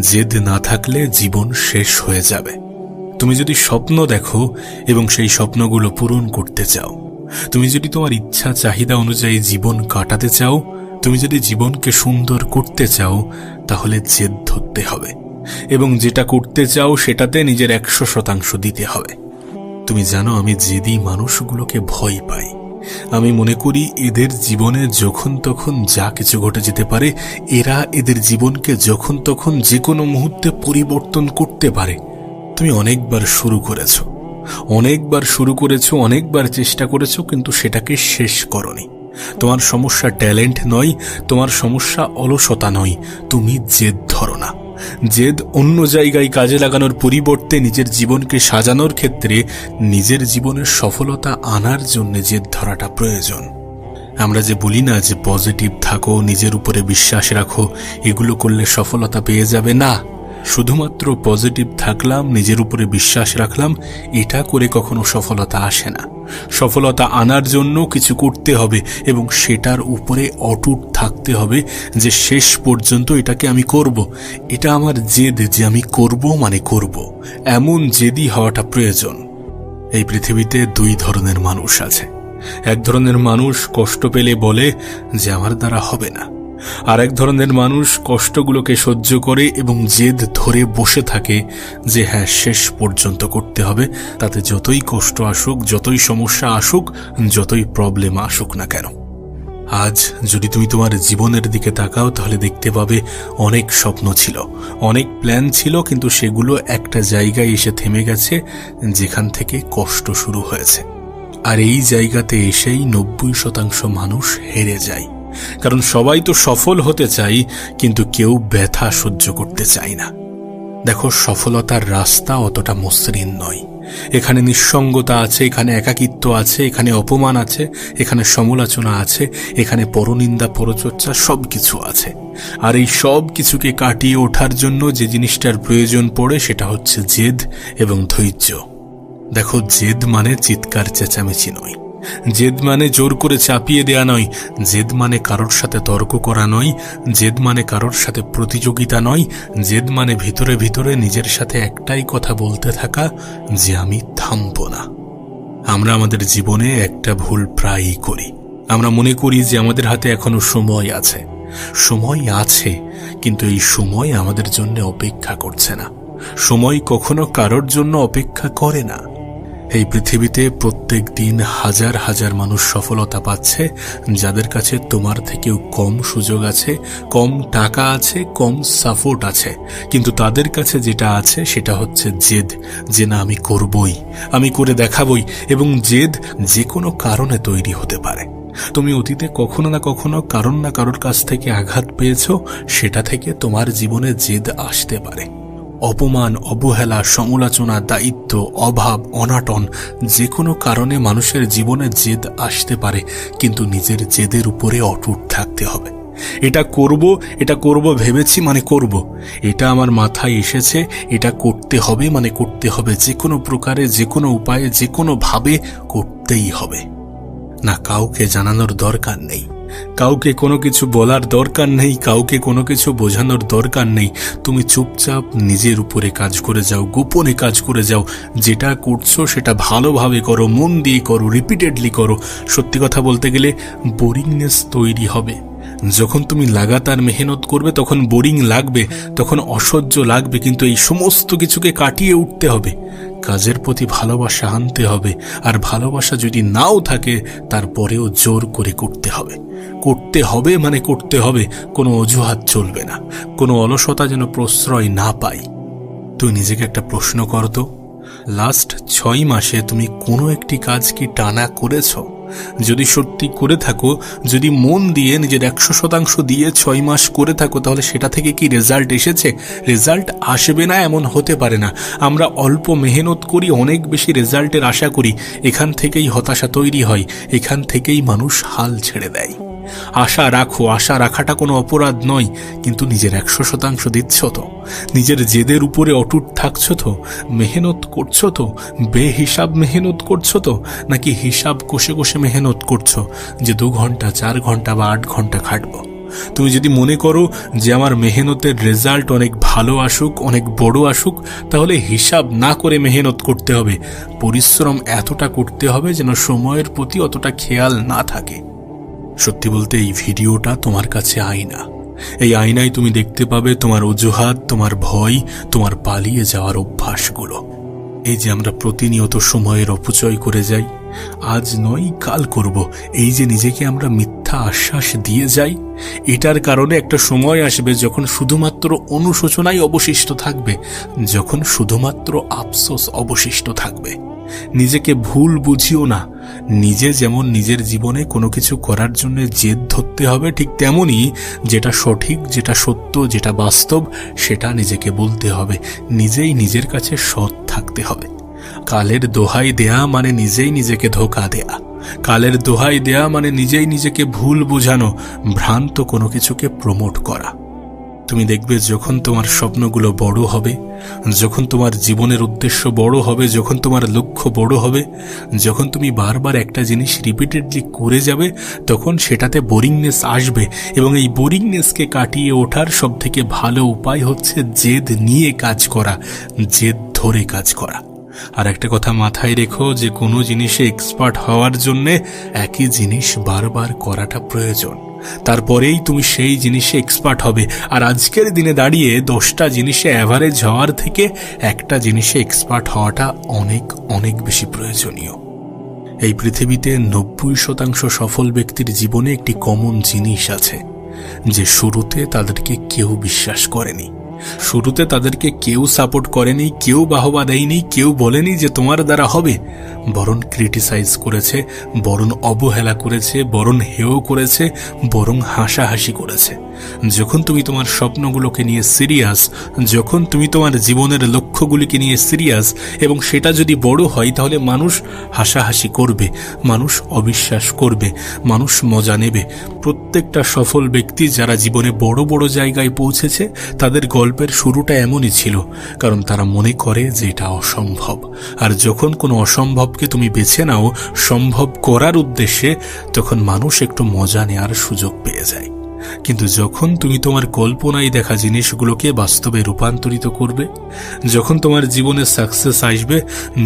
জেদ না থাকলে জীবন শেষ হয়ে যাবে। তুমি যদি স্বপ্ন দেখো এবং সেই স্বপ্নগুলো পূরণ করতে চাও, তুমি যদি তোমার ইচ্ছা চাহিদা অনুযায়ী জীবন কাটাতে চাও, তুমি যদি জীবনকে সুন্দর করতে চাও, তাহলে জেদ ধরতে হবে এবং যেটা করতে চাও সেটাতে নিজের 100% দিতে হবে। তুমি জানো, আমি জেদি মানুষগুলোকে ভয় পাই। আমি মনে করি এদের জীবনে যখন তখন যা কিছু ঘটে যেতে পারে, এরা এদের জীবনকে যখন তখন যে কোনো মুহূর্তে পরিবর্তন করতে পারে। তুমি অনেকবার শুরু করেছো, অনেকবার চেষ্টা করেছো, কিন্তু সেটাকে শেষ করনি। তোমার সমস্যা ট্যালেন্ট নয়, তোমার সমস্যা অলসতা নয়, তুমি জেদ ধরো না। জেদ অন্য জায়গায় কাজে লাগানোর পরিবর্তে নিজের জীবনকে সাজানোর ক্ষেত্রে, নিজের জীবনের সফলতা আনার জন্য জেদ ধরাটা প্রয়োজন। আমরা যে বলি না যে পজিটিভ থাকো, নিজের উপরে বিশ্বাস রাখো, এগুলো করলে সফলতা পেয়ে যাবে, না। শুধুমাত্র পজিটিভ থাকলাম, নিজের উপরে বিশ্বাস রাখলাম, এটা করে কখনো সফলতা আসে না। সফলতা আনার জন্য কিছু করতে হবে এবং সেটার উপরে অটুট থাকতে হবে যে শেষ পর্যন্ত এটাকে আমি করব। এটা আমার জেদ যে আমি করব মানে করব, এমন জেদি হওয়াটা প্রয়োজন। এই পৃথিবীতে দুই ধরনের মানুষ আছে। এক ধরনের মানুষ কষ্ট পেলে বলে যে আমার দ্বারা হবে না, আর এক ধরনের মানুষ কষ্টগুলোকে সহ্য করে এবং জেদ ধরে বসে থাকে যে হ্যাঁ, শেষ পর্যন্ত করতে হবে, তাতে যতই কষ্ট আসুক, যতই সমস্যা আসুক, যতই প্রবলেম আসুক না কেন। আজ যদি তুমি তোমার জীবনের দিকে তাকাও, তাহলে দেখতে পাবে অনেক স্বপ্ন ছিল, অনেক প্ল্যান ছিল, কিন্তু সেগুলো একটা জায়গায় এসে থেমে গেছে যেখান থেকে কষ্ট শুরু হয়েছে। আর এই জায়গাতে এসেই 90% মানুষ হেরে যায়। কারণ সবাই তো সফল হতে চাই, কিন্তু কেউ ব্যথা সহ্য করতে চায় না। দেখো, সফলতার রাস্তা অতটা মসৃণ নয়। এখানে নিঃসঙ্গতা আছে, এখানে একাকিত্ব আছে, এখানে অপমান আছে, এখানে সমালোচনা আছে, এখানে পরনিন্দা পরচর্চা সবকিছু আছে। আর এই সব কিছুকে কাটিয়ে ওঠার জন্য যে জিনিসটার প্রয়োজন পড়ে সেটা হচ্ছে জেদ এবং ধৈর্য। দেখো, জেদ মানে চিৎকার চেঁচামেচি নয়, জেদ মানে জোর করে চাপিয়ে দেয়া নয়, জেদ মানে কারোর সাথে তর্ক করা নয়, জেদ মানে কারোর সাথে প্রতিযোগিতা নয়, জেদ মানে ভিতরে ভিতরে নিজের সাথে একটাই কথা বলতে থাকা যে আমি থামব না। আমরা আমাদের জীবনে একটা ভুল প্রায়ই করি। আমরা মনে করি যে আমাদের হাতে এখনো সময় আছে। সময় আছে, কিন্তু এই সময় আমাদের জন্য অপেক্ষা করছে না। সময় কখনো কারোর জন্য অপেক্ষা করে না। এই পৃথিবীতে প্রত্যেক দিন হাজার হাজার মানুষ সফলতা পাচ্ছে, যাদের কাছে তোমার থেকেও কম সুযোগ আছে, কম টাকা আছে, কম সাপোর্ট আছে, কিন্তু তাদের কাছে যেটা আছে সেটা হচ্ছে জেদ, যে না, আমি করবই, আমি করে দেখাবই। এবং জেদ যে কোনো কারণে তৈরি হতে পারে। তুমি অতীতে কখনো না কখনো কারণ না কারোর কাছ থেকে আঘাত পেয়েছ, সেটা থেকে তোমার জীবনে জেদ আসতে পারে। অপমান, অবহেলা, সমালোচনা, দায়িত্ব, অভাব, অনাটন, যে কোনো কারণে মানুষের জীবনে জেদ আসতে পারে, কিন্তু নিজের জেদের উপরে অটুট থাকতে হবে। এটা করব ভেবেছি মানে করব, এটা আমার মাথায় এসেছে, এটা করতে হবে মানে করতে হবে, যে কোনো প্রকারে, যে কোনো উপায়ে, যে কোনো ভাবে করতেই হবে। না, কাউকে জানানোর দরকার নেই, কাউকে কোনো কিছু বলার দরকার নেই, কাউকে কোনো কিছু বোঝানোর দরকার নেই। তুমি চুপচাপ নিজের উপরে কাজ করে যাও, গোপনে কাজ করে যাও। যেটা করছো সেটা ভালোভাবে করো, মন দিয়ে করো, রিপিটেডলি করো। সত্যি কথা বলতে গেলে বোরিংনেস তৈরি হবে। যখন তুমি লাগাতার মেহনত করবে তখন বোরিং লাগবে, তখন অসহ্য লাগবে, কিন্তু এই সমস্ত কিছুকে কাটিয়ে উঠতে হবে। কাজের প্রতি ভালোবাসা আনতে হবে, আর ভালোবাসা যদি নাও থাকে তারপরেও জোর করে করতে হবে। করতে হবে মানে করতে হবে, কোনো অজুহাত চলবে না, কোনো অলসতা যেন প্রশ্রয় না পাই। তুই নিজেকে একটা প্রশ্ন কর তো, লাস্ট 6 মাসে তুমি কোনো একটি কাজ কি টানা করেছ? যদি সত্যি করে থাকো, যদি মন দিয়ে নিজের 100% দিয়ে 6 মাস করে থাকো, তাহলে সেটা থেকে কি রেজাল্ট এসেছে? রেজাল্ট আসবে না এমন হতে পারে না। আমরা অল্প মেহনত করি, অনেক বেশি রেজাল্টের আশা করি, এখান থেকেই হতাশা তৈরি হয়, এখান থেকেই মানুষ হাল ছেড়ে দেয়। আশা রাখো, আশা রাখাটা কোনো অপরাধ নয়, কিন্তু নিজের 100% দিচ্ছ তো? নিজের জেদের উপরে অটুট থাকছো তো? মেহনত করছো তো? বেহিসাব মেহনত করছো তো? নাকি হিসাব কষে কষে মেহনত করছো যে 2 ঘন্টা, 4 ঘন্টা বা 8 ঘন্টা খাটবো? তুমি যদি মনে করো যে আমার মেহনতের রেজাল্ট অনেক ভালো আসুক, অনেক বড় আসুক, তাহলে হিসাব না করে মেহনত করতে হবে, পরিশ্রম এতটা করতে হবে যেন সময়ের প্রতি অতটা খেয়াল না থাকে। সত্যি বলতে এই ভিডিওটা তোমার কাছে আয়না। এই আয়নায় তুমি দেখতে পাবে তোমার অজুহাত, তোমার ভয়, তোমার পালিয়ে যাওয়ার অভ্যাসগুলো। এই যে আমরা প্রতিনিয়ত সময়ের অপচয় করে যাই, আজ নয় কাল করব, এই যে নিজেকে আমরা মিথ্যা আশ্বাস দিয়ে যাই, এটার কারণে একটা সময় আসবে যখন শুধুমাত্র অনুশোচনাই অবশিষ্ট থাকবে, যখন শুধুমাত্র আফসোস অবশিষ্ট থাকবে। নিজেকে ভুল বুঝিও না। নিজে যেমন নিজের জীবনে কোনো কিছু করার জন্য জেদ ধরতে হবে, ঠিক তেমনই যেটা সঠিক, যেটা সত্য, যেটা বাস্তব, সেটা নিজেকে বলতে হবে। নিজেই নিজের কাছে সৎ থাকতে হবে। কালের দোহাই দেয়া মানে নিজেই নিজেকে ধোঁকা দেয়া। কালের দোহাই দেয়া মানে নিজেই নিজেকে ভুল বোঝানো, ভ্রান্ত কোনো কিছুকে প্রমোট করা। তুমি দেখবে যখন তোমার স্বপ্নগুলো বড় হবে, যখন তোমার জীবনের উদ্দেশ্য বড় হবে, যখন তোমার লক্ষ্য বড় হবে, যখন তুমি বারবার একটা জিনিস রিপিটেডলি করে যাবে, তখন সেটাতে বোরিংনেস আসবে। এবং এই বোরিংনেসকে কাটিয়ে ওঠার সবথেকে ভালো উপায় হচ্ছে জেদ নিয়ে কাজ করা, জেদ ধরে কাজ করা। আর একটা কথা মাথায় রেখো যে কোনো জিনিসে এক্সপার্ট হওয়ার জন্যে একই জিনিস বারবার করাটা প্রয়োজন, তারপরেই তুমি সেই জিনিসে এক্সপার্ট হবে। আর আজকের দিনে দাঁড়িয়ে 10টা জিনিসে অ্যাভারেজ হওয়ার থেকে একটা জিনিসে এক্সপার্ট হওয়াটা অনেক অনেক বেশি প্রয়োজনীয়। এই পৃথিবীতে 90% সফল ব্যক্তির জীবনে একটি কমন জিনিস আছে, যে শুরুতে তাদেরকে কেউ বিশ্বাস করেনি, শুরুতে তাদেরকে কেউ সাপোর্ট করেনি, কেউ বাহবা দেয়নি, কেউ বলেনি যে তোমার দ্বারা হবে, বরং ক্রিটিসাইজ করেছে, বরং অবহেলা করেছে, বরং হেয় করেছে, বরং হাসাহাসি করেছে। যখন তুমি তোমার স্বপ্নগুলোকে নিয়ে সিরিয়াস, যখন তুমি তোমার জীবনের লক্ষ্যগুলিকে নিয়ে সিরিয়াস, এবং সেটা যদি বড় হয়, তাহলে মানুষ হাসাহাসি করবে, মানুষ অবিশ্বাস করবে, মানুষ মজা নেবে। প্রত্যেকটা সফল ব্যক্তি যারা জীবনে বড় বড় জায়গায় পৌঁছেছে, তাদের গল্পের শুরুটা এমনই ছিল, কারণ তারা মনে করে যে এটা অসম্ভব। আর যখন কোনো অসম্ভবকে তুমি বেছে নাও সম্ভব করার উদ্দেশ্যে, তখন মানুষ একটু মজা নেওয়ার সুযোগ পেয়ে যায়। কিন্তু যখন তুমি তোমার কল্পনায় দেখা জিনিসগুলোকে বাস্তবে রূপান্তরিত করবে, যখন তোমার জীবনে সাকসেস আসবে,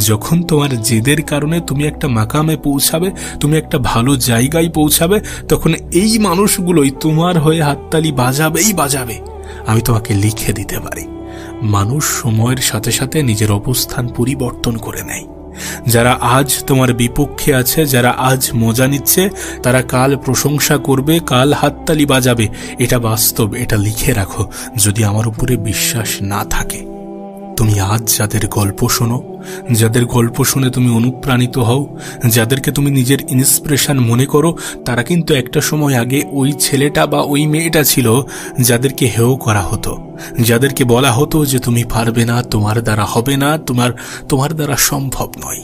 যখন তোমার জেদের কারণে তুমি একটা মাকামে পৌঁছাবে, তুমি একটা ভালো জায়গায় পৌঁছাবে, তখন এই মানুষগুলোই তোমার হয়ে হাততালি বাজাবেই বাজাবে। আমি তোমাকে লিখে দিতে পারি, মানুষ সময়ের সাথে সাথে নিজের অবস্থান পরিবর্তন করে নেয়। যারা আজ তোমার বিপক্ষে আছে, যারা আজ মজা নিচ্ছে, তারা কাল প্রশংসা করবে, কাল হাততালি বাজাবে। এটা বাস্তব, এটা লিখে রাখো। যদি আমার উপরে বিশ্বাস না থাকে, তুমি আজ যাদের গল্প শোনো, যাদের গল্প শুনে তুমি অনুপ্রাণিত হও, যাদেরকে তুমি নিজের ইন্সপিরেশন মনে করো, তারা কিন্তু একটা সময় আগে ওই ছেলেটা বা ওই মেয়েটা ছিল যাদেরকে হেয় করা হতো, যাদেরকে বলা হতো যে তুমি পারবে না, তোমার দ্বারা হবে না, তোমার দ্বারা সম্ভব নয়।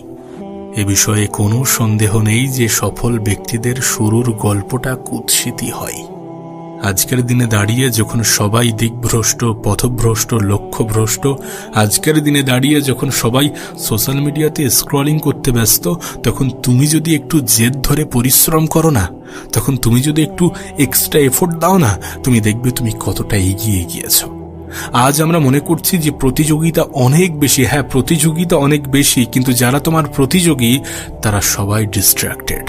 এ বিষয়ে কোনো সন্দেহ নেই যে সফল ব্যক্তিদের শুরুর গল্পটা কুৎসিতই হয়। আজকের দিনে দাঁড়িয়ে যখন সবাই দিকভ্রষ্ট, পথভ্রষ্ট, লক্ষ্যভ্রষ্ট, আজকের দিনে দাঁড়িয়ে যখন সবাই সোশ্যাল মিডিয়াতে স্ক্রলিং করতে ব্যস্ত, তখন তুমি যদি একটু জেদ ধরে পরিশ্রম করো না, তখন তুমি যদি একটু এক্সট্রা এফোর্ট দাও না, তুমি দেখবে তুমি কতটা এগিয়ে গিয়েছো। আজ আমরা মনে করছি যে প্রতিযোগিতা অনেক বেশি, হ্যাঁ প্রতিযোগিতা অনেক বেশি, কিন্তু যারা তোমার প্রতিযোগী তারা সবাই ডিস্ট্রাক্টেড।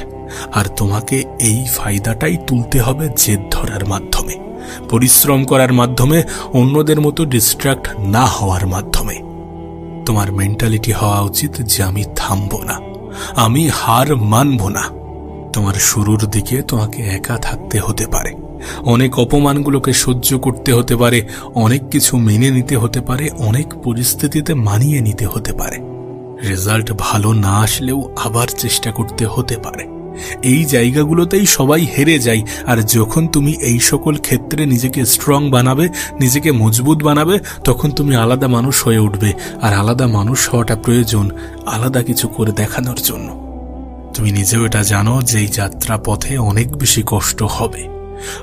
আর তোমাকে এই ফায়দাটাই তুলতে হবে জেদ ধরার মাধ্যমে, পরিশ্রম করার মাধ্যমে, অন্যদের মতো ডিস্ট্রাক্ট না হওয়ার মাধ্যমে। তোমার মেন্টালিটি হওয়া উচিত যে আমি থামবো না, আমি হার মানবো না। তোমার শুরুর দিকে তোমাকে একা থাকতে হতে পারে, অনেক অপমানগুলোকে সহ্য করতে হতে পারে, অনেক কিছু মেনে নিতে হতে পারে, অনেক পরিস্থিতিতে মানিয়ে নিতে হতে পারে। রেজাল্ট ভালো না আসলেও আবার চেষ্টা করতে হতে পারে। এই জায়গাগুলোতেই সবাই হেরে যায়। আর যখন তুমি এই সকল ক্ষেত্রে নিজেকে স্ট্রং বানাবে, নিজেকে মজবুত বানাবে, তখন তুমি আলাদা মানুষ হয়ে উঠবে। আর আলাদা মানুষ হওয়াটা প্রয়োজন আলাদা কিছু করে দেখানোর জন্য। তুমি নিজেও এটা জানো যে এই যাত্রা পথে অনেক বেশি কষ্ট হবে,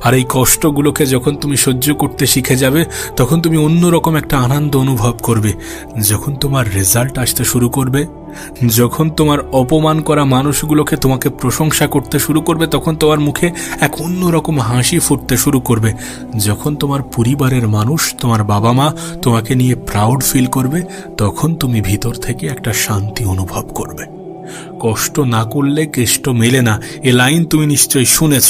আর এই কষ্টগুলোকে যখন তুমি সহ্য করতে শিখে যাবে, তখন তুমি অন্যরকম একটা আনন্দ অনুভব করবে। যখন তোমার রেজাল্ট আসতে শুরু করবে, যখন তোমার অপমান করা মানুষগুলোকে তোমাকে প্রশংসা করতে শুরু করবে, তখন তোমার মুখে এক অন্যরকম হাসি ফুটতে শুরু করবে। যখন তোমার পরিবারের মানুষ, তোমার বাবা মা তোমাকে নিয়ে প্রাউড ফিল করবে, তখন তুমি ভিতর থেকে একটা শান্তি অনুভব করবে। কষ্ট না করলে কেষ্ট মেলে না, এ লাইন তুমি নিশ্চয়ই শুনেছ।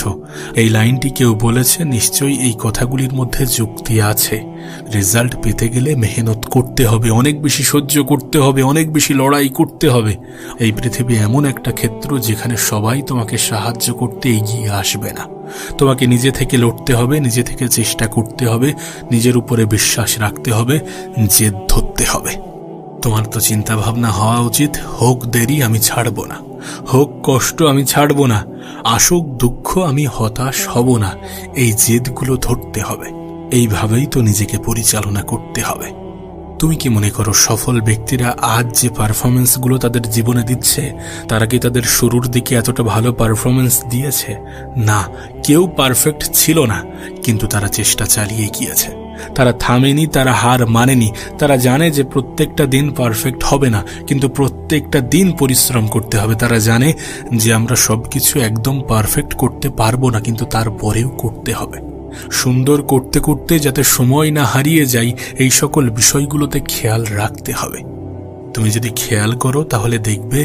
এই লাইনটি কেউ বলেছে, নিশ্চয়ই এই কথাগুলির মধ্যে যুক্তি আছে। রেজাল্ট পেতে গেলে মেহনত করতে হবে, অনেক বেশি সহ্য করতে হবে, অনেক বেশি লড়াই করতে হবে। এই পৃথিবী এমন একটা ক্ষেত্র যেখানে সবাই তোমাকে সাহায্য করতে এগিয়ে আসবে না। তোমাকে নিজে থেকে লড়তে হবে, নিজে থেকে চেষ্টা করতে হবে, নিজের উপরে বিশ্বাস রাখতে হবে, জেদ ধরতে হবে। তোমার তো চিন্তা ভাবনা হওয়া উচিত, হোক দেরি আমি ছাড়ব না, হোক কষ্ট আমি ছাড়ব না, আসুক দুঃখ আমি হতাশ হব না। এই জেদগুলো ধরতে হবে। এইভাবেই তো নিজেকে পরিচালনা করতে হবে। তুমি কি মনে করো সফল ব্যক্তিরা আজ যে পারফরমেন্সগুলো তাদের জীবনে দিচ্ছে, তারা কি তাদের শুরুর দিকে এতটা ভালো পারফরমেন্স দিয়েছে? না, কেউ পারফেক্ট ছিল না, কিন্তু তারা চেষ্টা চালিয়ে গিয়েছে। তারা থামেনি, তারা হার মানেনি। তারা জানে যে প্রত্যেকটা দিন পারফেক্ট হবে না, কিন্তু প্রত্যেকটা দিন পরিশ্রম করতে হবে। তারা জানে যে আমরা সবকিছু একদম পারফেক্ট করতে পারবো না, কিন্তু তারপরেও করতে হবে। সুন্দর করতে করতে যাতে সময় না হারিয়ে যাই, এই সকল বিষয়গুলোতে খেয়াল রাখতে হবে। তুমি যদি খেয়াল করো তাহলে দেখবে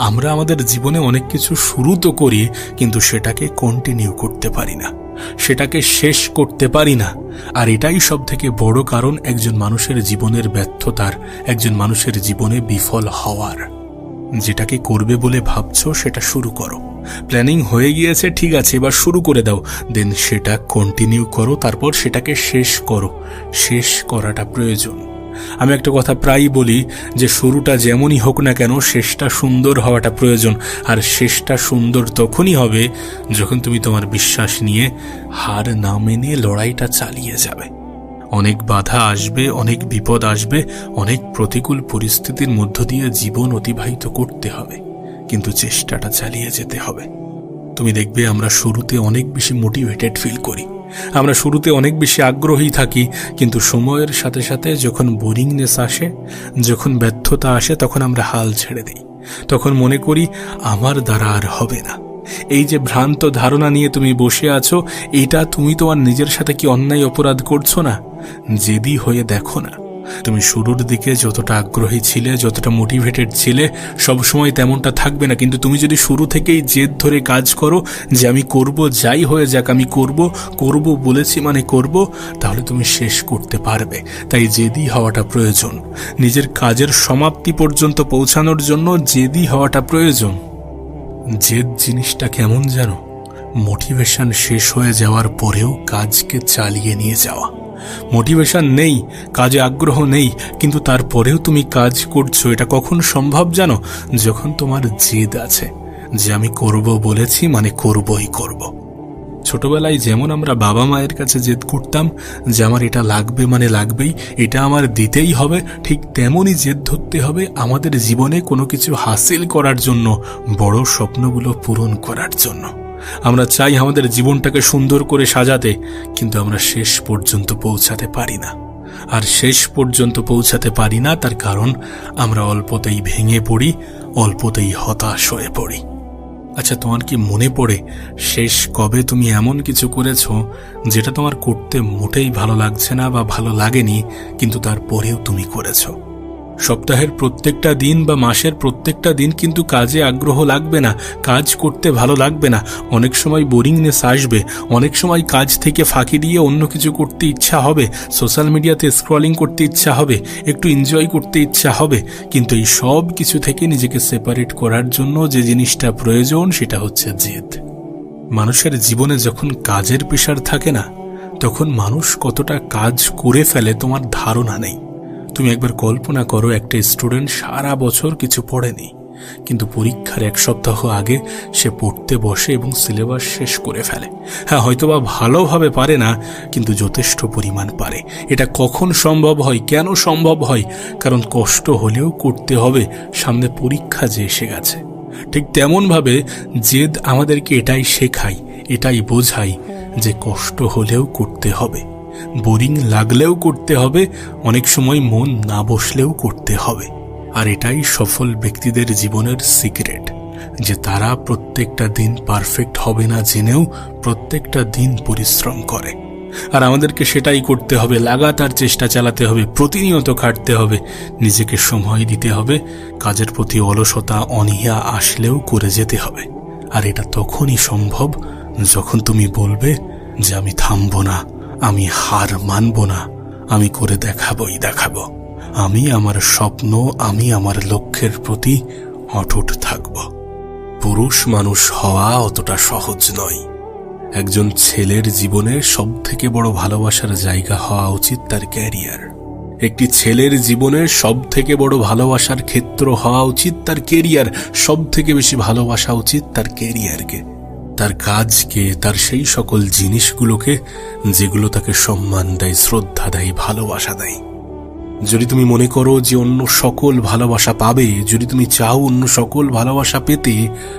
আমরা আমাদের জীবনে অনেক কিছু শুরু তো করি, কিন্তু সেটাকে কন্টিনিউ করতে পারি না, সেটাকে শেষ করতে পারি না। আর এটাই সব থেকে বড় কারণ একজন মানুষের জীবনের ব্যর্থতার, একজন মানুষের জীবনে বিফল হওয়ার। যেটাকে করবে বলে ভাবছো সেটা শুরু করো। প্ল্যানিং হয়ে গিয়েছে, ঠিক আছে, এবার শুরু করে দাও। দেন সেটা কন্টিনিউ করো, তারপর সেটাকে শেষ করো। শেষ করাটা প্রয়োজন। আমি একটা কথা প্রায়ই বলি যে শুরুটা যেমনই হোক না কেন, শেষটা সুন্দর হওয়াটা প্রয়োজন। আর শেষটা সুন্দর তখনই হবে যখন তুমি তোমার বিশ্বাস নিয়ে হার না মেনে লড়াইটা চালিয়ে যাবে। অনেক বাধা আসবে, অনেক বিপদ আসবে, অনেক প্রতিকূল পরিস্থিতির মধ্য দিয়ে জীবন অতিবাহিত করতে হবে, কিন্তু চেষ্টাটা চালিয়ে যেতে হবে। তুমি দেখবে আমরা শুরুতে অনেক বেশি মোটিভেটেড ফিল করি, আমরা শুরুতে অনেক বেশি আগ্রহী থাকি, কিন্তু সময়ের সাথে সাথে যখন বোরিংনেস আসে, যখন ব্যর্থতা আসে, তখন আমরা হাল ছেড়ে দিই। তখন মনে করি আমার দ্বারা আর হবে না। এই যে ভ্রান্ত ধারণা নিয়ে তুমি বসে আছো, এটা তুমি তোমার নিজের সাথে কি অন্যায় অপরাধ করছো না? জেদি হয়ে দেখো না। তুমি শুরুর দিকে যতটা আগ্রহী ছিলে, যতটা মোটিভেটেড ছিলে, সবসময় তেমনটা থাকবে না। কিন্তু তুমি যদি শুরু থেকেই জেদ ধরে কাজ করো যে আমি করব, যাই হয়ে যাক আমি করব বলেছি মানে করব, তাহলে তুমি শেষ করতে পারবে। তাই জেদি হওয়াটা প্রয়োজন। নিজের কাজের সমাপ্তি পর্যন্ত পৌঁছানোর জন্য জেদি হওয়াটা প্রয়োজন। জেদ জিনিসটা কেমন জানো? মোটিভেশন শেষ হয়ে যাওয়ার পরেও কাজকে চালিয়ে নিয়ে যাওয়া। মোটিভেশন নেই, কাজে আগ্রহ নেই, কিন্তু তারপরেও তুমি কাজ করছো। এটা কখন সম্ভব জানো? যখন তোমার জেদ আছে যে আমি করব বলেছি মানে করবই করব। ছোটবেলায় যেমন আমরা বাবা মায়ের কাছে জেদ করতাম যে আমার এটা লাগবে মানে লাগবেই, এটা আমার দিতেই হবে, ঠিক তেমনই জেদ ধরতে হবে আমাদের জীবনে কোনো কিছু হাসিল করার জন্য, বড় স্বপ্নগুলো পূরণ করার জন্য। আমরা চাই আমাদের জীবনটাকে সুন্দর করে সাজাতে, কিন্তু আমরা শেষ পর্যন্ত পৌঁছাতে পারি না। আর শেষ পর্যন্ত পৌঁছাতে পারি না তার কারণ আমরা অল্পতেই ভেঙে পড়ি, অল্পতেই হতাশ হয়ে পড়ি। আচ্ছা, তোমার কি মনে পড়ে শেষ কবে তুমি এমন কিছু করেছো যেটা তোমার করতে মোটেই ভালো লাগছে না বা ভালো লাগেনি, কিন্তু তারপরেও তুমি করেছো? সপ্তাহের প্রত্যেকটা দিন বা মাসের প্রত্যেকটা দিন কিন্তু কাজে আগ্রহ লাগবে না, কাজ করতে ভালো লাগবে না। অনেক সময় বোরিংনেস আসবে, অনেক সময় কাজ থেকে ফাঁকি দিয়ে অন্য কিছু করতে ইচ্ছা হবে, সোশ্যাল মিডিয়াতে স্ক্রলিং করতে ইচ্ছা হবে, একটু এনজয় করতে ইচ্ছা হবে। কিন্তু এই সব কিছু থেকে নিজেকে সেপারেট করার জন্য যে জিনিসটা প্রয়োজন সেটা হচ্ছে জেদ। মানুষের জীবনে যখন কাজের প্রেশার থাকে না, তখন মানুষ কতটা কাজ করে ফেলে তোমার ধারণা নেই। তুমি একবার কল্পনা করো, একটা স্টুডেন্ট সারা বছর কিছু পড়েনি, কিন্তু পরীক্ষার এক সপ্তাহ আগে সে পড়তে বসে এবং সিলেবাস শেষ করে ফেলে। হ্যাঁ, হয়তোবা ভালোভাবে পারে না, কিন্তু যথেষ্ট পরিমাণ পারে। এটা কখন সম্ভব হয়, কেন সম্ভব হয়? কারণ কষ্ট হলেও করতে হবে, সামনে পরীক্ষা যে এসে গেছে। ঠিক তেমনভাবে জেদ আমাদেরকে এটাই শেখায়, এটাই বোঝায় যে কষ্ট হলেও করতে হবে, বোরিং লাগলেও করতে হবে, অনেক সময় মন না বসলেও করতে হবে। আর এটাই সফল ব্যক্তিদের জীবনের সিক্রেট, যে তারা প্রত্যেকটা দিন পারফেক্ট হবে না জেনেও প্রত্যেকটা দিন পরিশ্রম করে। আর আমাদেরকে সেটাই করতে হবে, লাগাতার চেষ্টা চালাতে হবে, প্রতিনিয়ত খাটতে হবে, নিজেকে সময় দিতে হবে, কাজের প্রতি অলসতা অনীহা আসলেও করে যেতে হবে। আর এটা তখনই সম্ভব যখন তুমি বলবে যে আমি থামবো না, আমি হার মানব না, আমি করে দেখাবো, আমি আমার স্বপ্ন, আমি আমার লক্ষ্যের প্রতি অটুট থাকব। পুরুষ মানুষ হওয়া অতটা সহজ নয়। একজন ছেলের জীবনে সবথেকে বড় ভালোবাসার জায়গা হওয়া উচিত তার ক্যারিয়ার। একটি ছেলের জীবনে সবথেকে বড় ভালোবাসার ক্ষেত্র হওয়া উচিত তার ক্যারিয়ার। সবথেকে বেশি ভালোবাসা উচিত তার ক্যারিয়ারকে, তার কাজকে, তার সেই সকল জিনিসগুলোকে যেগুলো তাকে সম্মান দেয়, শ্রদ্ধা দেয়, ভালোবাসা দেয়। যদি তুমি মনে করো যে অন্য সকল ভালোবাসা পাবে, যদি তুমি চাও অন্য সকল ভালোবাসা পেতে,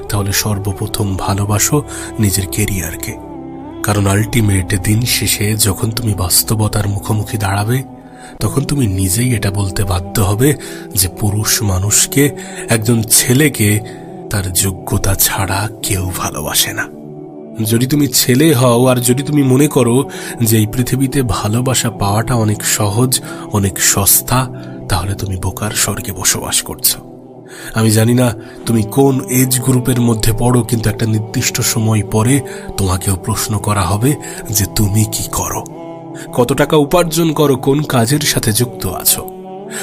তাহলে সর্বপ্রথম ভালোবাসো নিজের ক্যারিয়ারকে। কারণ আলটিমেট দিন শেষে যখন তুমি বাস্তবতার মুখোমুখি দাঁড়াবে, তখন তুমি নিজেই এটা বলতে বাধ্য হবে যে পুরুষ মানুষকে, একজন ছেলেকে তার যোগ্যতা ছাড়া কেউ ভালোবাসে না। যদি তুমি ছেলে হও আর যদি তুমি মনে করো যে এই পৃথিবীতে ভালোবাসা পাওয়াটা অনেক সহজ, অনেক সস্তা, তাহলে তুমি বোকার স্বর্গে বসবাস করছো। আমি জানি না তুমি কোন এজ গ্রুপের মধ্যে পড়ো, কিন্তু একটা নির্দিষ্ট সময় পরে তোমাকেও প্রশ্ন করা হবে যে তুমি কি করো, কত টাকা উপার্জন করো, কোন কাজের সাথে যুক্ত আছো।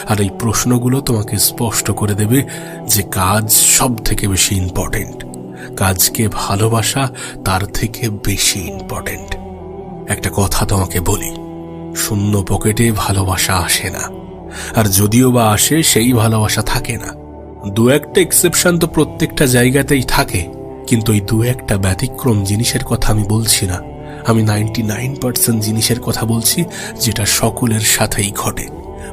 আর এই প্রশ্নগুলো তোমাকে স্পষ্ট করে দেবে যে কাজ সব থেকে বেশি ইম্পর্টেন্ট, কাজকে ভালোবাসা তার থেকে বেশি ইম্পর্টেন্ট। একটা কথা তোমাকে বলি, শূন্য পকেটে ভালোবাসা আসে না, আর যদিও বা আসে সেই ভালোবাসা থাকে না। দু একটা এক্সেপশন তো প্রত্যেকটা জায়গাতেই থাকে, কিন্তু এই দু একটা ব্যতিক্রম জিনিসের কথা আমি বলছি না। আমি 99% জিনিসের কথা বলছি যেটা সকলের সাথেই ঘটে।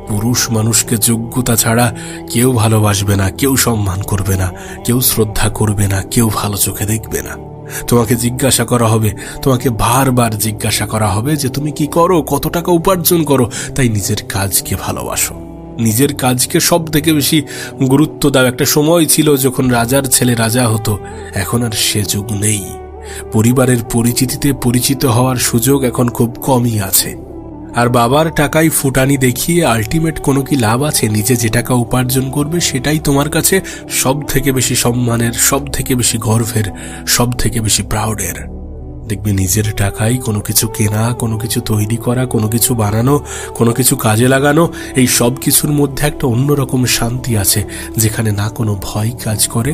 পুরুষ মানুষকে যোগ্যতা ছাড়া কেউ ভালোবাসবে না, কেউ সম্মান করবে না, কেউ শ্রদ্ধা করবে না, কেউ ভালো চোখে দেখবে না। তোমাকে জিজ্ঞাসা করা হবে, তোমাকে বারবার জিজ্ঞাসা করা হবে যে তুমি কি করো, কত টাকা উপার্জন করো। তাই নিজের কাজকে ভালোবাসো, নিজের কাজকে সব থেকে বেশি গুরুত্ব দাও। একটা সময় ছিল যখন রাজার ছেলে রাজা হতো, এখন আর সে যুগ নেই। পরিবারের পরিচিতিতে পরিচিত হওয়ার সুযোগ এখন খুব কমই আছে। আর বাবার টাকায় ফুটানি দেখিয়ে আলটিমেট কোনো কি লাভ আছে? নিজে যে টাকা উপার্জন করবে সেটাই তোমার কাছে সব থেকে বেশি সম্মানের, সব থেকে বেশি গর্বের, সব থেকে বেশি প্রাউডের। দেখবে নিজের টাকায় কোনো কিছু কেনা, কোনো কিছু তৈরি করা, কোনো কিছু বানানো, কোনো কিছু কাজে লাগানো, এই সব কিছুর মধ্যে একটা অন্যরকম শান্তি আছে, যেখানে না কোনো ভয় কাজ করে,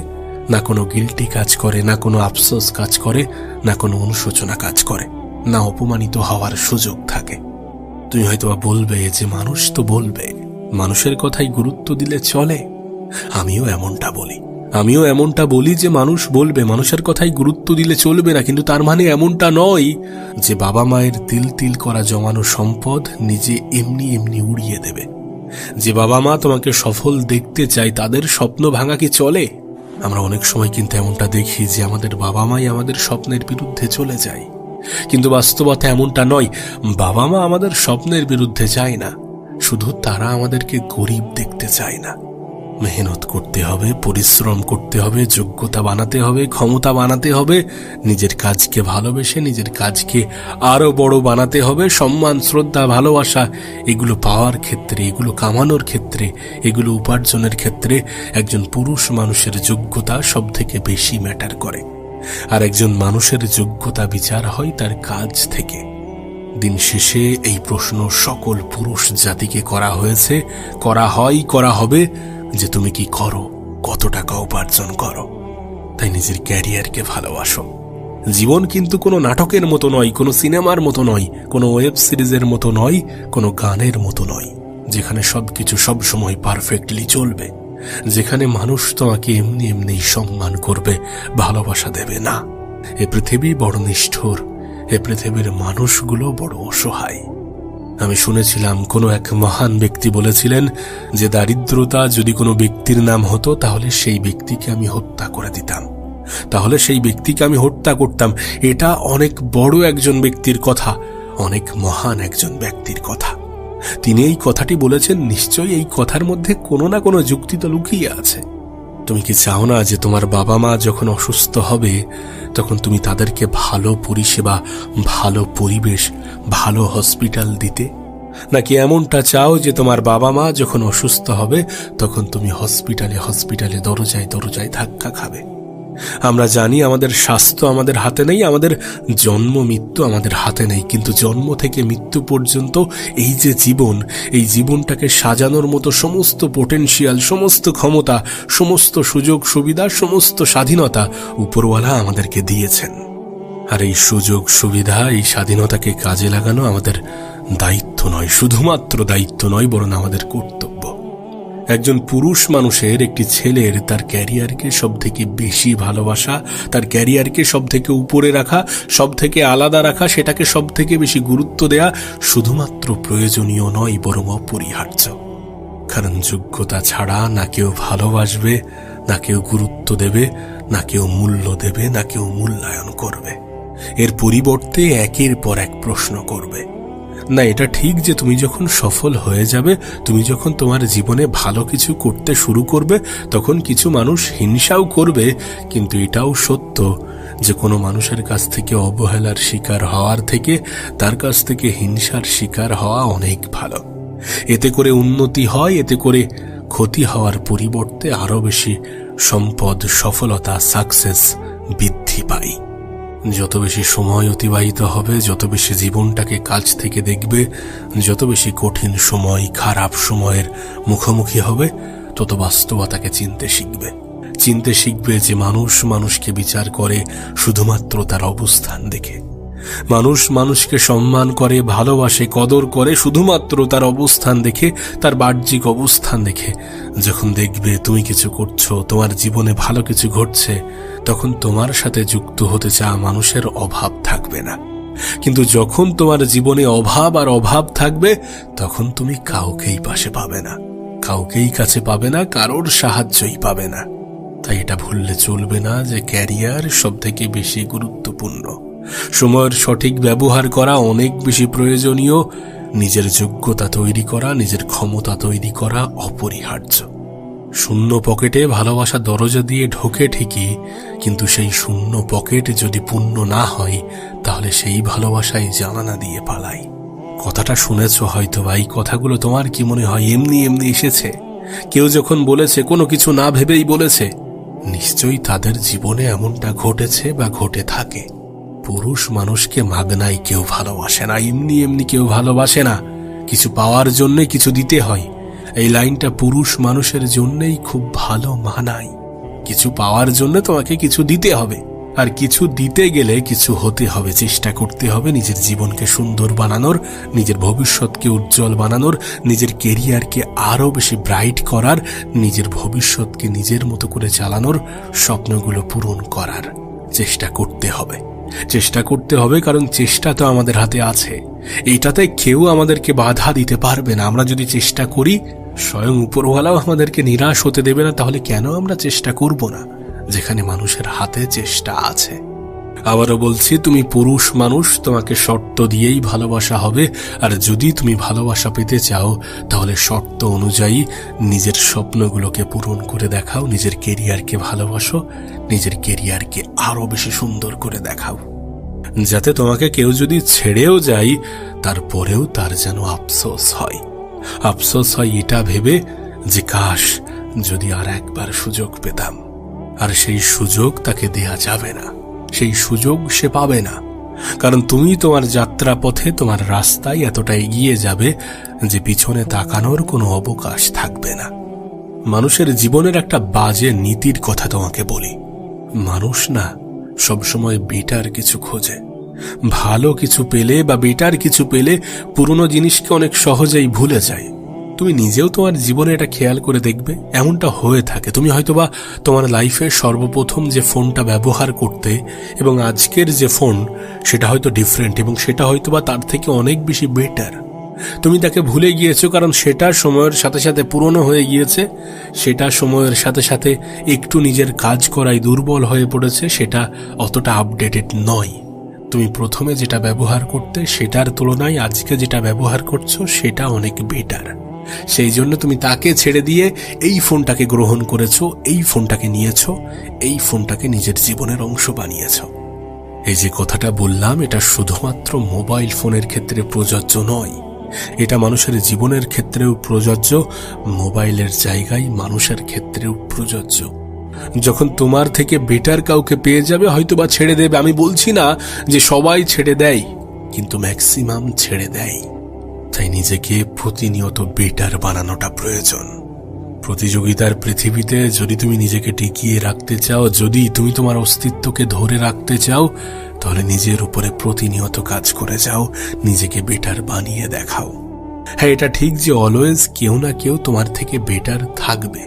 না কোনো গিল্টি কাজ করে, না কোনো আফসোস কাজ করে, না কোনো অনুশোচনা কাজ করে, না অপমানিত হওয়ার সুযোগ থাকে। তুমি হয়তো বলবে যে মানুষ তো বলবে, মানুষের কথাই গুরুত্ব দিলে চলে। আমিও এমনটা বলি যে মানুষ বলবে, মানুষের কথাই গুরুত্ব দিলে চলবে না, কিন্তু তার মানে এমনটা নয় যে বাবা মায়ের তিল তিল করা জমানো সম্পদ নিজে এমনি এমনি উড়িয়ে দেবে। যে বাবা মা তোমাকে সফল দেখতে চায়, তাদের স্বপ্ন ভাঙা কি চলে? আমরা অনেক সময় কিন্তু এমনটা দেখি যে আমাদের বাবা মাই আমাদের স্বপ্নের বিরুদ্ধে চলে যায়, কিন্তু বাস্তবতা এমনটা নয়। বাবা মা আমাদের স্বপ্নের বিরুদ্ধে যায় না, শুধু তারা আমাদেরকে গরিব দেখতে চায় না। মেহনত করতে হবে, পরিশ্রম করতে হবে, যোগ্যতা বানাতে হবে, ক্ষমতা বানাতে হবে, নিজের কাজকে ভালোবেসে নিজের কাজকে আরো বড় বানাতে হবে। সম্মান, শ্রদ্ধা, ভালোবাসা এগুলো পাওয়ার ক্ষেত্রে, এগুলো কামানোর ক্ষেত্রে, এগুলো উপার্জনের ক্ষেত্রে একজন পুরুষ মানুষের যোগ্যতা সব থেকে বেশি ম্যাটার করে। আর একজন মানুষের যোগ্যতা বিচার হয় তার কাজ থেকে। দিন শেষে এই প্রশ্ন সকল পুরুষ জাতিকে করা হয়েছে, করা হয়, করা হবে যে তুমি কি করো, কত টাকা উপার্জন করো। তাই নিজের ক্যারিয়ারকে ভালোবাসো। জীবন কিন্তু কোনো নাটকের মতো নয়, কোনো সিনেমার মতো নয়, কোনো ওয়েব সিরিজের মতো নয়, কোনো গানের মতো নয়, যেখানে সবকিছু সব সময় পারফেক্টলি চলবে, যেখানে মানুষ তোমাকে এমনি এমনি সম্মান করবে, ভালোবাসা দেবে না। এ পৃথিবী বড় নিষ্ঠুর, এ পৃথিবীর মানুষগুলো বড় অসহায়। আমি শুনেছিলাম কোনো এক মহান ব্যক্তি বলেছিলেন যে দারিদ্রতা যদি কোনো ব্যক্তির নাম হতো তাহলে সেই ব্যক্তিকে আমি হত্যা করে দিতাম। তাহলে সেই ব্যক্তিকে আমি হত্যা করতাম। এটা অনেক বড় একজন ব্যক্তির কথা, অনেক মহান একজন ব্যক্তির কথা। তিনি এই কথাটি বলেছেন, নিশ্চয়ই এই কথার মধ্যে কোনো না কোনো যুক্তি তো লুকিয়ে আছে। তুমি কি চাও না যে তোমার বাবা মা যখন অসুস্থ হবে তখন তুমি তাদেরকে ভালো পরিষেবা, ভালো পরিবেশ, ভালো হসপিটাল দিতে? নাকি এমনটা চাও যে তোমার বাবা মা যখন অসুস্থ হবে তখন তুমি হসপিটালে হসপিটালে দরজায় দরজায় ধাক্কা খাবে? আমরা জানি আমাদের স্বাস্থ্য আমাদের হাতে নেই, আমাদের জন্ম মৃত্যু আমাদের হাতে নেই, কিন্তু জন্ম থেকে মৃত্যু পর্যন্ত এই যে জীবন, এই জীবনটাকে সাজানোর মতো সমস্ত পোটেনশিয়াল, সমস্ত ক্ষমতা, সমস্ত সুযোগ সুবিধা, সমস্ত স্বাধীনতা উপরওয়ালা আমাদেরকে দিয়েছেন। আর এই সুযোগ সুবিধা, এই স্বাধীনতাকে কাজে লাগানো আমাদের দায়িত্ব নয়, শুধুমাত্র দায়িত্ব নয়, বরং আমাদের কর্তব্য। একজন পুরুষ মানুষের, একটি ছেলের তার ক্যারিয়ারকে সব থেকে বেশি ভালোবাসা, তার ক্যারিয়ারকে সব থেকে উপরে রাখা, সব থেকে আলাদা রাখা, সেটাকে সব থেকে বেশি গুরুত্ব দেয়া শুধুমাত্র প্রয়োজনীয় নয়, বরং অপরিহার্য। কারণ যোগ্যতা ছাড়া না কেউ ভালোবাসবে, না কেউ গুরুত্ব দেবে, না কেউ মূল্য দেবে, না কেউ মূল্যায়ন করবে। এর পরিবর্তে একের পর এক প্রশ্ন করবে। না, এটা ঠিক যে তুমি যখন সফল হয়ে যাবে, তুমি যখন তোমার জীবনে ভালো কিছু করতে শুরু করবে, তখন কিছু মানুষ হিংসাও করবে, কিন্তু এটাও সত্য যে কোনো মানুষের কাছ থেকে অবহেলার শিকার হওয়ার থেকে তার কাছ থেকে হিংসার শিকার হওয়া অনেক ভালো। এতে করে উন্নতি হয়, এতে করে ক্ষতি হওয়ার পরিবর্তে আরো বেশি সম্পদ, সফলতা, সাকসেস বৃদ্ধি পায়। যত বেশি সময় অতিবাহিত হবে, যত বেশি জীবনটাকে কাছ থেকে দেখবে, যত বেশি কঠিন সময়, খারাপ সময়ের মুখোমুখি হবে, তত বাস্তবতাকে চিনতে শিখবে যে মানুষ মানুষকে বিচার করে শুধুমাত্র তার অবস্থান দেখে। মানুষ মানুষকে সম্মান করে, ভালোবাসে, কদর করে শুধুমাত্র তার অবস্থান দেখে, তার বাহ্যিক অবস্থান দেখে। যখন দেখবে তুমি কিছু করছো, তোমার জীবনে ভালো কিছু ঘটছে, তখন তোমার সাথে যুক্ত হতে চাওয়া মানুষের অভাব থাকবে না। কিন্তু যখন তোমার জীবনে অভাব আর অভাব থাকবে, তখন তুমি কাউকেই পাশে পাবে না, কাউকেই কাছে পাবে না, কারোর সাহায্যই পাবে না। তাই এটা ভুললে চলবে না যে ক্যারিয়ার সব থেকে বেশি গুরুত্বপূর্ণ। সময়ের সঠিক ব্যবহার করা অনেক বেশি প্রয়োজনীয়। নিজের যোগ্যতা তৈরি করা, নিজের ক্ষমতা তৈরি করা অপরিহার্য। শূন্য পকেটে ভালোবাসা দরজা দিয়ে ঢোকে ঠিকই, কিন্তু সেই শূন্য পকেট যদি পূর্ণ না হয়, তাহলে সেই ভালোবাসায় জানালা দিয়ে পালাই। কথাটা শুনেছ হয়তো, ভাই, কথাগুলো তোমার কি মনে হয় এমনি এমনি এসেছে? কেউ যখন বলেছে, কোনো কিছু না ভেবেই বলেছে, নিশ্চয়ই তাদের জীবনে এমনটা ঘটেছে বা ঘটে থাকে। পুরুষ মানুষকে মাগনাই কেউ ভালোবাসে না, এমনি এমনি কেউ ভালোবাসে না। কিছু পাওয়ার জন্য কিছু দিতে হয়। এই লাইনটা পুরুষ মানুষের জন্যই খুব ভালো মানায়। কিছু পাওয়ার জন্য তোমাকে কিছু দিতে হবে, আর কিছু দিতে গেলে কিছু হতে হবে, চেষ্টা করতে হবে নিজের জীবনকে সুন্দর বানানোর, নিজের ভবিষ্যৎকে উজ্জ্বল বানানোর, নিজের কেরিয়ারকে আরো বেশি ব্রাইট করার, নিজের ভবিষ্যৎকে নিজের মতো করে চালানোর, স্বপ্নগুলো পূরণ করার চেষ্টা করতে হবে। কারণ চেষ্টা তো আমাদের হাতে আছে, এইটাতে কেউ আমাদেরকে বাধা দিতে পারবে না। আমরা যদি চেষ্টা করি, স্বয়ং উপরওয়ালাও আমাদেরকে নিরাশ হতে দেবে না। তাহলে কেন আমরা চেষ্টা করব না, যেখানে মানুষের হাতে চেষ্টা আছে? আবারও বলছি, তুমি পুরুষ মানুষ, তোমাকে শর্ত দিয়েই ভালোবাসা হবে। আর যদি তুমি ভালোবাসা পেতে চাও, তাহলে শর্ত অনুযায়ী নিজের স্বপ্নগুলোকে পূরণ করে দেখাও, নিজের কেরিয়ারকে ভালোবাসো, নিজের কেরিয়ারকে আরো বেশি সুন্দর করে দেখাও, যাতে তোমাকে কেউ যদি ছেড়েও যায়, তারপরেও তার যেন আফসোস হয় এটা ভেবে যে কাশ যদি আর একবার সুযোগ পেতাম। আর সেই সুযোগ তাকে দেয়া যাবে না, সেই সুযোগ সে পাবে না। কারণ তুমি তোমার যাত্রা পথে, তোমার রাস্তায় এতটা এগিয়ে যাবে যে পিছনে তাকানোর কোনো অবকাশ থাকবে না। মানুষের জীবনের একটা বাজে নীতির কথা তোমাকে বলি। মানুষ না সবসময় বেটার কিছু খোঁজে। ভালো কিছু পেলে বা বেটার কিছু পেলে পুরনো জিনিসকে অনেক সহজেই ভুলে যায়। তুমি নিজেও তোমার জীবনে এটা খেয়াল করে দেখবে, এমনটা হয়ে থাকে। তুমি হয়তোবা তোমার লাইফে সর্বপ্রথম যে ফোনটা ব্যবহার করতে এবং আজকের যে ফোন, সেটা হয়তো ডিফারেন্ট, এবং সেটা হয়তোবা তার থেকে অনেক বেশি বেটার। তুমি তাকে ভুলে গিয়েছো কারণ সেটা সময়ের সাথে সাথে পুরনো হয়ে গিয়েছে, সেটা সময়ের সাথে সাথে একটু নিজের কাজ করায় দুর্বল হয়ে পড়েছে, সেটা অতটা আপডেটেড নয়। তুমি প্রথমে যেটা ব্যবহার করতে সেটার তুলনায় আজকে যেটা ব্যবহার করছো সেটা অনেক বেটার। সেই জন্য তুমি তাকে ছেড়ে দিয়ে এই ফোনটাকে গ্রহণ করেছো, এই ফোনটাকে নিয়েছো, এই ফোনটাকে নিজের জীবনের অংশ বানিয়েছো। এই যে কথাটা বললাম এটা শুধুমাত্র মোবাইল ফোনের ক্ষেত্রে প্রযোজ্য নয়, এটা মানুষের জীবনের ক্ষেত্রেও প্রযোজ্য, মোবাইলের জায়গায় মানুষের ক্ষেত্রেও প্রযোজ্য। যখন তোমার থেকে বেটার কাউকে পেয়ে যাবে হয়তোবা ছেড়ে দেবে, আমি বলছি না যে সবাই ছেড়ে দেয়, কিন্তু ম্যাক্সিমাম ছেড়ে দেয়। তাই নিজেকে প্রতিনিয়ত বেটার বানানোটা প্রয়োজন। প্রতিযোগিতার পৃথিবীতে যদি তুমি নিজেকে টিকিয়ে রাখতে চাও, যদি তুমি তোমার অস্তিত্বকে ধরে রাখতে চাও, তাহলে নিজের উপরে প্রতিনিয়ত কাজ করে যাও, নিজেকে বেটার বানিয়ে দেখাও। হ্যাঁ, এটা ঠিক যে অলওয়েজ কেউ না কেউ তোমার থেকে বেটার থাকবে।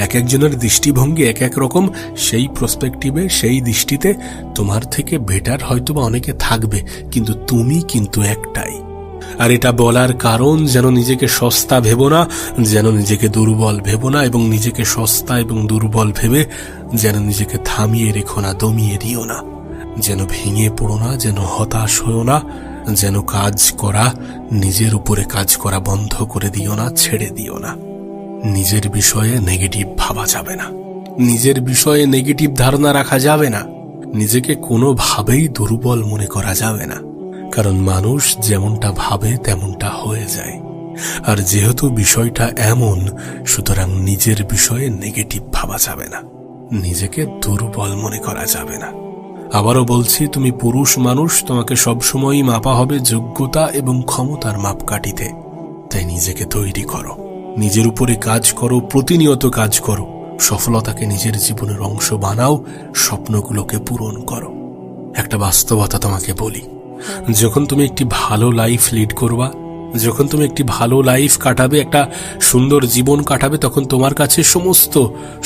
এক একজনের দৃষ্টিভঙ্গি এক এক রকম, সেই প্রসপেক্টিভে সেই দৃষ্টিতে তোমার থেকে বেটার হয়তোবা অনেকে থাকবে, কিন্তু তুমি কিন্তু একটাই। আর এটা বলার কারণ যেন নিজেকে সস্তা ভেবো না, যেন নিজেকে দুর্বল ভেবো না, এবং নিজেকে সস্তা এবং দুর্বল ভেবে যেন নিজেকে থামিয়ে রেখো না, দমিয়ে দিও না, যেন ভেঙে পড়ো না, যেন হতাশ হও না, যেন কাজ করা, নিজের উপরে কাজ করা বন্ধ করে দিও না, ছেড়ে দিও না। নিজের বিষয়ে নেগেটিভ ভাবা যাবে না, নিজের বিষয়ে নেগেটিভ ধারণা রাখা যাবে না, নিজেকে কোনোভাবেই দুর্বল মনে করা যাবে না, কারণ মানুষ যেমনটা ভাবে তেমনটা হয়ে যায়। আর যেহেতু বিষয়টা এমন, সুতরাং নিজের বিষয়ে নেগেটিভ ভাবা যাবে না, নিজেকে দুর্বল মনে করা যাবে না। আবারও বলছি, তুমি পুরুষ মানুষ, তোমাকে সবসময়ই মাপা হবে যোগ্যতা এবং ক্ষমতার মাপকাঠিতে। তাই নিজেকে তৈরি করো, নিজের উপরে কাজ করো, প্রতিনিয়ত কাজ করো, সফলতাকে নিজের জীবনের অংশ বানাও, স্বপ্নগুলোকে পূরণ করো। একটা বাস্তবতা তোমাকে বলি, যখন তুমি একটি ভালো লাইফ লিড করবা, যখন তুমি একটি ভালো লাইফ কাটাবে, একটা সুন্দর জীবন কাটাবে, তখন তোমার কাছে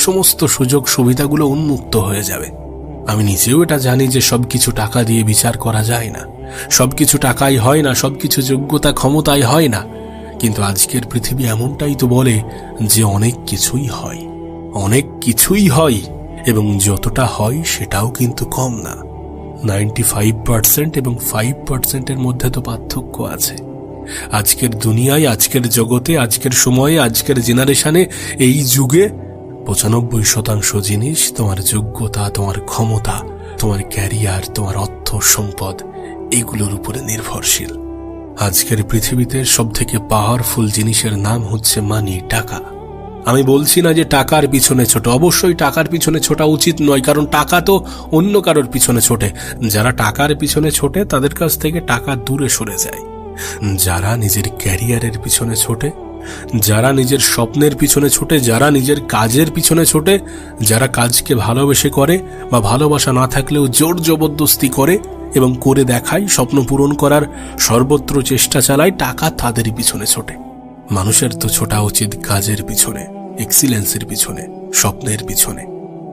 সমস্ত সুযোগ সুবিধাগুলো উন্মুক্ত হয়ে যাবে। আমি নিজেও এটা জানি যে সবকিছু টাকা দিয়ে বিচার করা যায় না, সবকিছু টাকাই হয় না, সবকিছু যোগ্যতা ক্ষমতায় হয় না, কিন্তু আজকের পৃথিবী এমনটাই তো বলে যে অনেক কিছুই হয়, অনেক কিছুই হয়, এবং যতটা হয় সেটাও কিন্তু কম না। 95% এবং 5%-এর মধ্যে তো পার্থক্য আছে। আজকের দুনিয়ায়, আজকের জগতে, আজকের সময়ে, আজকের জেনারেশনে, এই যুগে 95% জিনিস তোমার যোগ্যতা, তোমার ক্ষমতা, তোমার ক্যারিয়ার, তোমার অর্থ সম্পদ, এগুলোর উপরে নির্ভরশীল। আজকের পৃথিবীতে সবথেকে পাওয়ারফুল জিনিসের নাম হচ্ছে মানি, টাকা। আমি বলছি না যে টাকার পিছনে ছোট, অবশ্যই টাকার পিছনে ছোটা উচিত নয়, কারণ টাকা তো অন্য কারোর পিছনে ছোটে। যারা টাকার পিছনে ছোটে তাদের কাছ থেকে টাকা দূরে সরে যায়। যারা নিজের ক্যারিয়ারের পিছনে ছোটে, যারা নিজের স্বপ্নের পিছনে ছোটে, যারা নিজের কাজের পিছনে ছোটে, যারা কাজকে ভালোবেসে করে বা ভালোবাসা না থাকলেও জোর জবরদস্তি করে এবং করে দেখায়, স্বপ্ন পূরণ করার সর্বত্র চেষ্টা চালায়, টাকা তাদেরই পিছনে ছোটে। মানুষের তো ছোটা উচিত কাজের পিছনে, এক্সিলেন্সের পিছনে, স্বপ্নের পিছনে,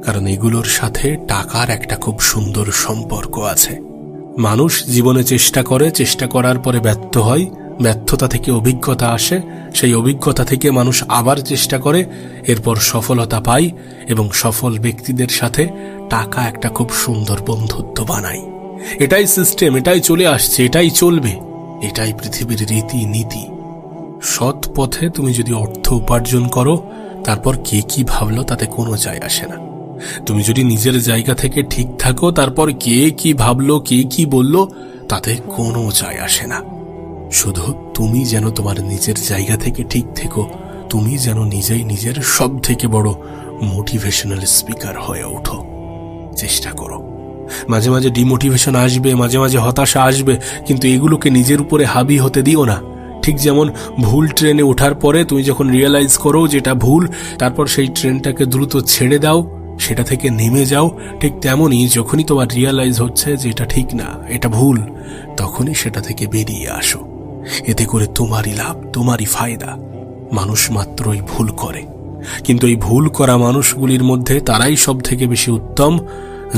কারণ এগুলোর সাথে টাকার একটা খুব সুন্দর সম্পর্ক আছে। মানুষ জীবনে চেষ্টা করে, চেষ্টা করার পরে ব্যর্থ হয়, ব্যর্থতা থেকে অভিজ্ঞতা আসে, সেই অভিজ্ঞতা থেকে মানুষ আবার চেষ্টা করে, এরপর সফলতা পায়, এবং সফল ব্যক্তিদের সাথে টাকা একটা খুব সুন্দর বন্ধুত্ব বানায়। এটাই সিস্টেম, এটাই চলে আসছে, এটাই চলবে, এটাই পৃথিবীর রীতি নীতি। সৎ পথে তুমি যদি অর্থ উপার্জন করো, তারপর কে কি ভাবলো তাতে কোনো যায় আসে না। তুমি যদি নিজের জায়গা থেকে ঠিক থাকো, তারপর কে কি ভাবলো, কে কি বললো, তাতে কোনো যায় আসে না। শুধু তুমি যেন তোমার নিজের জায়গা থেকে ঠিক থেকো, তুমি যেন নিজেই নিজের সব থেকে বড় মোটিভেশনাল স্পিকার হয়ে ওঠো। চেষ্টা করো। মাঝে মাঝে ডিমোটিভেশন আসবে, মাঝে মাঝে হতাশা আসবে, কিন্তু এগুলোকে নিজের উপরে হাবি হতে দিও না। ঠিক যেমন ভুল ট্রেনে ওঠার পরে তুমি যখন রিয়েলাইজ করো যেটা ভুল, তারপর সেই ট্রেনটাকে দ্রুত ছেড়ে দাও, সেটা থেকে নেমে যাও, ঠিক তেমনই যখনই তোমার রিয়েলাইজ হচ্ছে যে এটা ঠিক না, এটা ভুল, তখনই সেটা থেকে বেরিয়ে আসো। এতে করে তোমারই লাভ, তোমারই ফায়দা। মানুষ মাত্রই ভুল করে, কিন্তু এই ভুল করা মানুষগুলির মধ্যে তারাই সব থেকে বেশি উত্তম,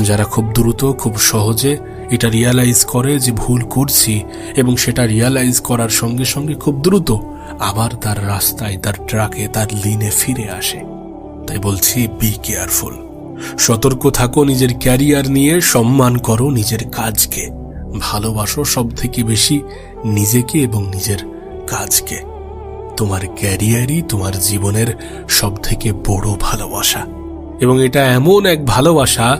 যারা খুব দ্রুত, খুব সহজে এটা রিয়ালাইজ করে যে ভুল করছি এবং সেটা রিয়ালাইজ করার সঙ্গে সঙ্গে খুব দ্রুত আবার তার রাস্তায়, তার ট্রাকে, তার লিনে ফিরে আসে। তাই বলছি, বি কেয়ারফুল। সতর্ক থাকো নিজের ক্যারিয়ার নিয়ে, সম্মান করো নিজের কাজকে, ভালোবাসো সব থেকে বেশি নিজেকে এবং নিজের কাজকে। তোমার ক্যারিয়ারই তোমার জীবনের সব থেকে বড় ভালোবাসা, এবং এটা এমন এক ভালোবাসা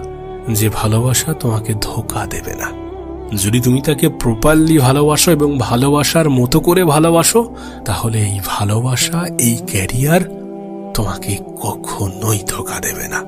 যে ভালোবাসা তোমাকে ধোঁকা দেবে না। যদি তুমি তাকে প্রপারলি ভালোবাসো এবং ভালোবাসার মতো করে ভালোবাসো, তাহলে এই ভালোবাসা, এই ক্যারিয়ার তোমাকে কখনোই ধোঁকা দেবে না।